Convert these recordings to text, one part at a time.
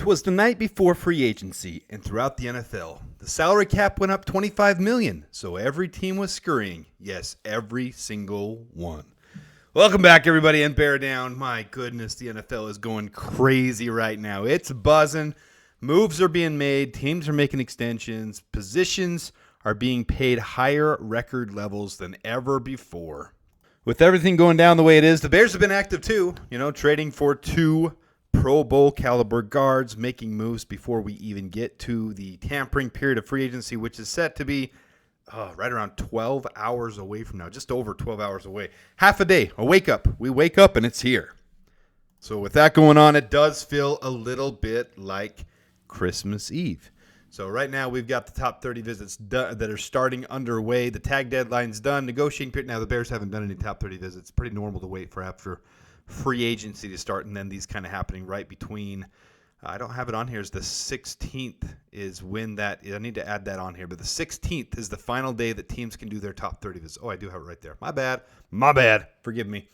'Twas the night before free agency, and throughout the NFL, the salary cap went up $25 million, so every team was scurrying. Yes, every single one. Welcome back, everybody, and bear down. My goodness, the NFL is going crazy right now. It's buzzing. Moves are being made. Teams are making extensions. Positions are being paid higher record levels than ever before. With everything going down the way it is, the Bears have been active too, trading for two Pro Bowl caliber guards, making moves before we even get to the tampering period of free agency, which is set to be right around 12 hours away from now, just over 12 hours away. Half a day, a wake up. We wake up and it's here. So with that going on, it does feel a little bit like Christmas Eve. So right now we've got the top 30 visits that are starting underway. The tag deadline's done. Negotiating period. Now the Bears haven't done any top 30 visits. It's pretty normal to wait for after free agency to start, and then these kind of happening right between. I don't have it on here. Is the 16th is when that. I need to add that on here. But the 16th is the final day that teams can do their top 30 visits. Oh, I do have it right there. My bad. Forgive me.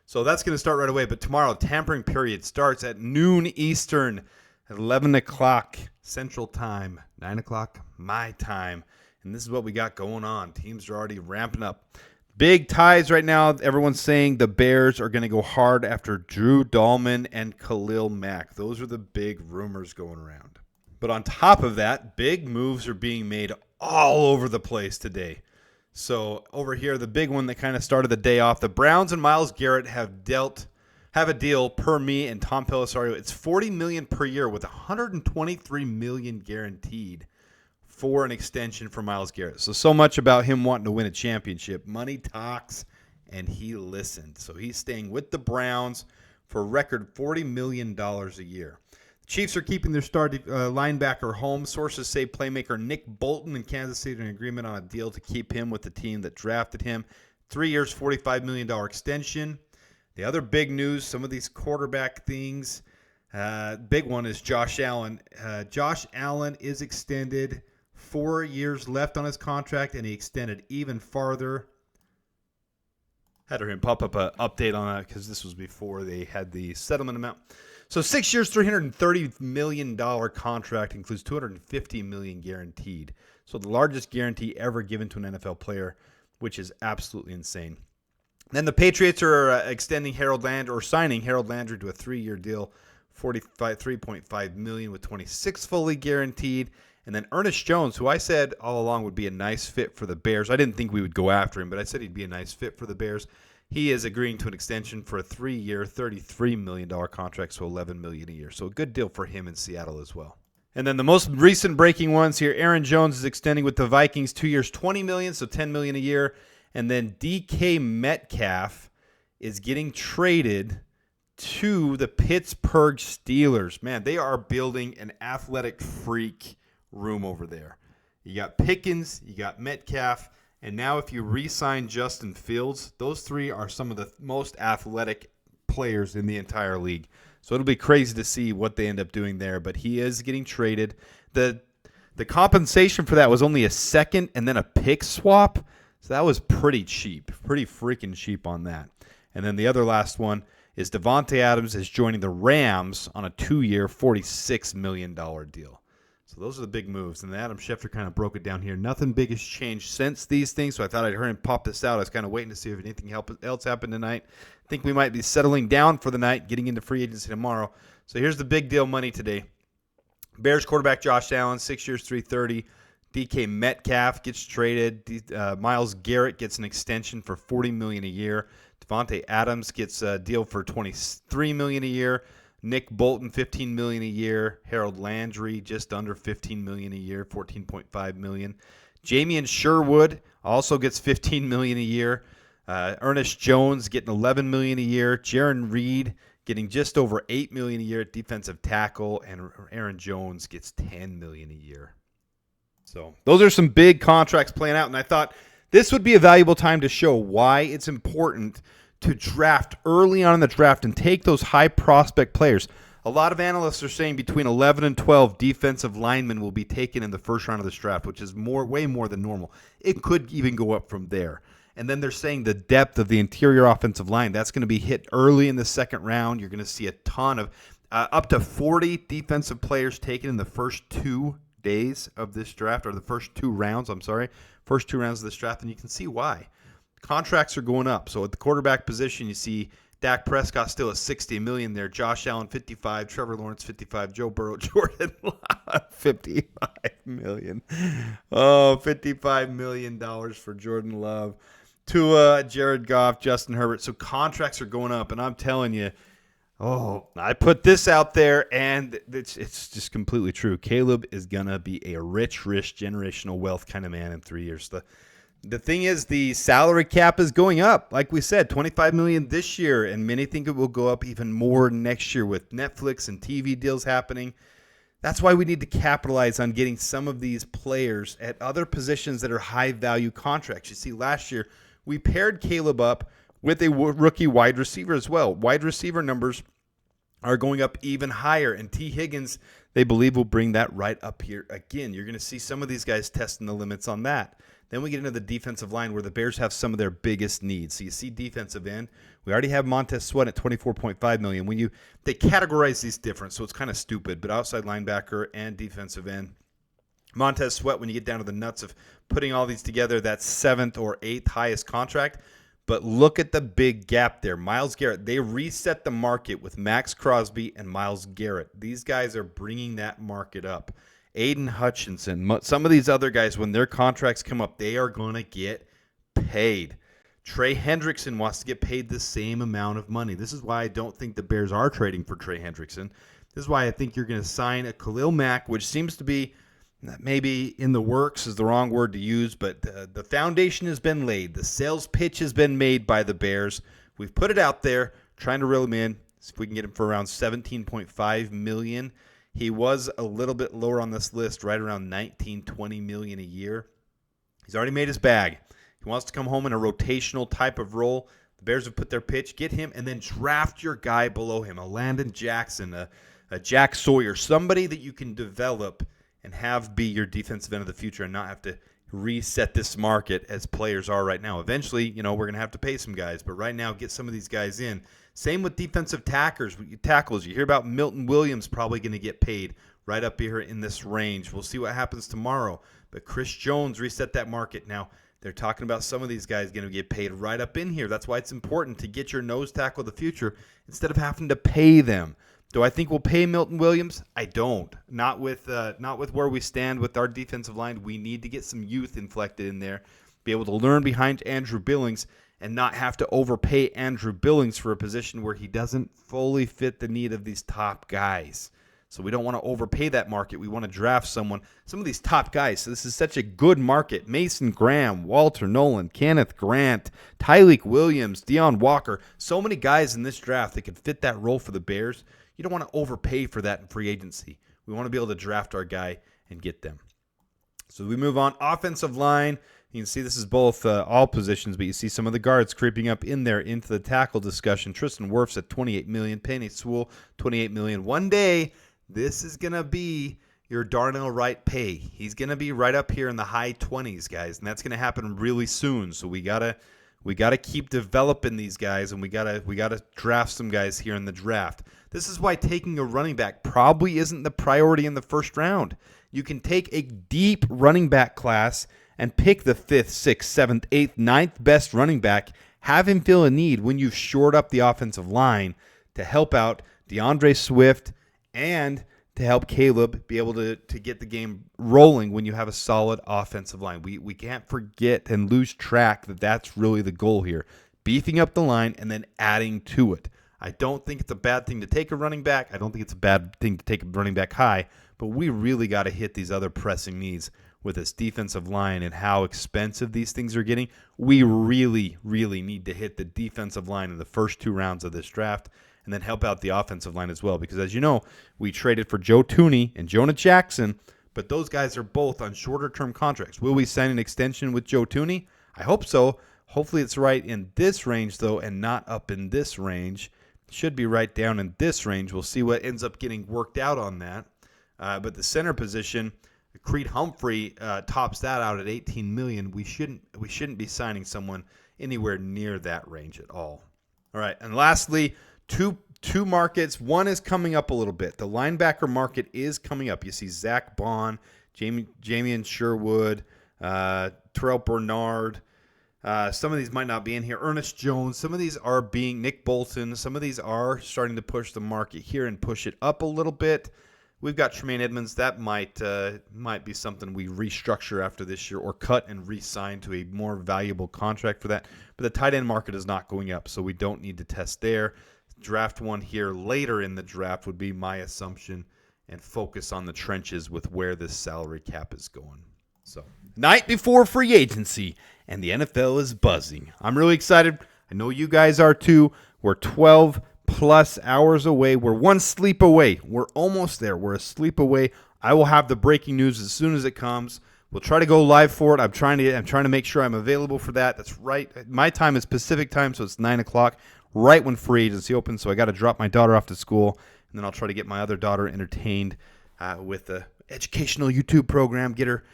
So that's going to start right away. But tomorrow, tampering period starts at noon Eastern, at 11 o'clock Central Time, 9 o'clock my time. And this is what we got going on. Teams are already ramping up. Big ties right now. Everyone's saying the Bears are going to go hard after Drew Dahlman and Khalil Mack. Those are the big rumors going around. But on top of that, big moves are being made all over the place today. So over here, the big one that kind of started the day off, the Browns and Myles Garrett have a deal per me and Tom Pelissero. It's $40 million per year with $123 million guaranteed for an extension for Myles Garrett. So much about him wanting to win a championship. Money talks, and he listened. So he's staying with the Browns for a record $40 million a year. The Chiefs are keeping their star linebacker home. Sources say playmaker Nick Bolton in Kansas City are in agreement on a deal to keep him with the team that drafted him. 3 years, $45 million extension. The other big news, some of these quarterback things, big one is Josh Allen. Josh Allen is extended. 4 years left on his contract, and he extended even farther. Had him pop up an update on that because this was before they had the settlement amount. So 6 years, $330 million contract, includes $250 million guaranteed. So the largest guarantee ever given to an NFL player, which is absolutely insane. Then the Patriots are signing Harold Landry to a 3-year deal, $43.5 million with $26 fully guaranteed. And then Ernest Jones, who I said all along would be a nice fit for the Bears. I didn't think we would go after him, but I said he'd be a nice fit for the Bears. He is agreeing to an extension for a 3-year, $33 million contract, so $11 million a year. So a good deal for him in Seattle as well. And then the most recent breaking ones here, Aaron Jones is extending with the Vikings 2 years, $20 million, so $10 million a year. And then DK Metcalf is getting traded to the Pittsburgh Steelers. Man, they are building an athletic freak room over there. You got Pickens, you got Metcalf, and now if you re-sign Justin Fields, those three are some of the most athletic players in the entire league. So it'll be crazy to see what they end up doing there, but he is getting traded. The compensation for that was only a second and then a pick swap, so that was pretty cheap, pretty freaking cheap on that. And then the other last one is Devontae Adams is joining the Rams on a 2-year, $46 million deal. So those are the big moves. And Adam Schefter kind of broke it down here. Nothing big has changed since these things, so I thought I'd hear him pop this out. I was kind of waiting to see if anything else happened tonight. I think we might be settling down for the night, getting into free agency tomorrow. So here's the big deal money today. Bears quarterback Josh Allen, 6 years, $330. DK Metcalf gets traded. Myles Garrett gets an extension for $40 million a year. Devontae Adams gets a deal for $23 million a year. Nick Bolton, $15 million a year. Harold Landry, just under $15 million a year, $14.5 million. Jamian Sherwood also gets $15 million a year. Ernest Jones getting $11 million a year. Jaron Reed getting just over $8 million a year at defensive tackle, and Aaron Jones gets $10 million a year. So those are some big contracts playing out, and I thought this would be a valuable time to show why it's important to draft early on in the draft and take those high prospect players. A lot of analysts are saying between 11 and 12 defensive linemen will be taken in the first round of this draft, which is way more than normal. It could even go up from there. And then they're saying the depth of the interior offensive line, that's going to be hit early in the second round. You're going to see a ton of Up to 40 defensive players taken in the first 2 days of this draft, or the first 2 rounds, first 2 rounds of this draft, and you can see why. Contracts are going up. So at the quarterback position, you see Dak Prescott still at $60 million there, Josh Allen 55, Trevor Lawrence 55, Joe Burrow, Jordan Love $55 million. Oh, $55 million for Jordan Love. Tua, Jared Goff, Justin Herbert. So contracts are going up, and I'm telling you, I put this out there, and it's just completely true. Caleb is going to be a rich generational wealth kind of man in 3 years. The thing is, the salary cap is going up. Like we said, $25 million this year, and many think it will go up even more next year with Netflix and TV deals happening. That's why we need to capitalize on getting some of these players at other positions that are high-value contracts. You see, last year, we paired Caleb up with a rookie wide receiver as well. Wide receiver numbers are going up even higher, and T. Higgins, they believe, will bring that right up here again. You're going to see some of these guys testing the limits on that. Then we get into the defensive line where the Bears have some of their biggest needs. So you see defensive end. We already have Montez Sweat at $24.5 million. They categorize these different, so it's kind of stupid, but outside linebacker and defensive end. Montez Sweat, when you get down to the nuts of putting all these together, that's 7th or 8th highest contract. But look at the big gap there. Myles Garrett, they reset the market with Max Crosby and Myles Garrett. These guys are bringing that market up. Aiden Hutchinson, some of these other guys, when their contracts come up, they are going to get paid. Trey Hendrickson wants to get paid the same amount of money. This is why I don't think the Bears are trading for Trey Hendrickson. This is why I think you're going to sign a Khalil Mack, which seems to be maybe in the works is the wrong word to use, but the foundation has been laid. The sales pitch has been made by the Bears. We've put it out there, trying to reel him in. See if we can get him for around $17.5 million. He was a little bit lower on this list, right around $19-20 million a year. He's already made his bag. He wants to come home in a rotational type of role. The Bears have put their pitch. Get him and then draft your guy below him, a Landon Jackson, a Jack Sawyer, somebody that you can develop and have be your defensive end of the future and not have to reset this market as players are right now. Eventually, we're going to have to pay some guys, but right now, get some of these guys in. Same with defensive tackles. You hear about Milton Williams probably going to get paid right up here in this range. We'll see what happens tomorrow. But Chris Jones reset that market. Now, they're talking about some of these guys going to get paid right up in here. That's why it's important to get your nose tackle of the future instead of having to pay them. Do I think we'll pay Milton Williams? I don't. Not with where we stand with our defensive line. We need to get some youth inflected in there, be able to learn behind Andrew Billings, and not have to overpay Andrew Billings for a position where he doesn't fully fit the need of these top guys. So we don't want to overpay that market. We want to draft some of these top guys. So this is such a good market. Mason Graham, Walter Nolan, Kenneth Grant, Tyleek Williams, Deion Walker. So many guys in this draft that could fit that role for the Bears. You don't want to overpay for that in free agency. We want to be able to draft our guy and get them. So we move on. Offensive line. You can see this is both all positions, but you see some of the guards creeping up in there into the tackle discussion. Tristan Wirfs at $28 million. Penny Sewell, $28 million. One day, this is going to be your Darnell Wright pay. He's going to be right up here in the high 20s, guys, and that's going to happen really soon. So we gotta keep developing these guys, and we gotta draft some guys here in the draft. This is why taking a running back probably isn't the priority in the first round. You can take a deep running back class and pick the 5th, 6th, 7th, 8th, 9th best running back, have him fill a need when you've shored up the offensive line to help out DeAndre Swift and to help Caleb be able to get the game rolling when you have a solid offensive line. We can't forget and lose track that that's really the goal here, beefing up the line and then adding to it. I don't think it's a bad thing to take a running back. I don't think it's a bad thing to take a running back high, but we really got to hit these other pressing needs with this defensive line and how expensive these things are getting. We really, really need to hit the defensive line in the first 2 rounds of this draft and then help out the offensive line as well. Because as you know, we traded for Joe Thuney and Jonah Jackson, but those guys are both on shorter-term contracts. Will we sign an extension with Joe Thuney? I hope so. Hopefully it's right in this range, though, and not up in this range. Should be right down in this range. We'll see what ends up getting worked out on that. But the center position, Creed Humphrey tops that out at $18 million. We shouldn't be signing someone anywhere near that range at all. All right, and lastly, two two markets. One is coming up a little bit. The linebacker market is coming up. You see Zach Bond, Jamian Sherwood, Terrell Bernard. Some of these might not be in here. Ernest Jones. Some of these are being Nick Bolton. Some of these are starting to push the market here and push it up a little bit. We've got Tremaine Edmonds. That might be something we restructure after this year or cut and re-sign to a more valuable contract for that. But the tight end market is not going up, so we don't need to test there. Draft one here later in the draft would be my assumption, and focus on the trenches with where this salary cap is going. So, night before free agency, and the NFL is buzzing. I'm really excited. I know you guys are too. We're 12 plus hours away. We're one sleep away. We're almost there. We're a sleep away. I will have the breaking news as soon as it comes. We'll try to go live for it. I'm trying to make sure I'm available for that. That's right. My time is Pacific time, so it's 9 o'clock, right when free agency opens. So I got to drop my daughter off to school, and then I'll try to get my other daughter entertained with the educational YouTube program. Get her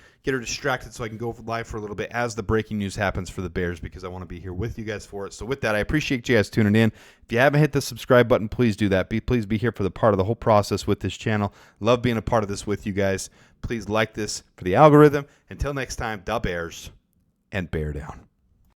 distracted so I can go live for a little bit as the breaking news happens for the Bears, because I want to be here with you guys for it. So with that, I appreciate you guys tuning in. If you haven't hit the subscribe button, please do that. Please be here for the part of the whole process with this channel. Love being a part of this with you guys. Please like this for the algorithm. Until next time, da Bears, and bear down.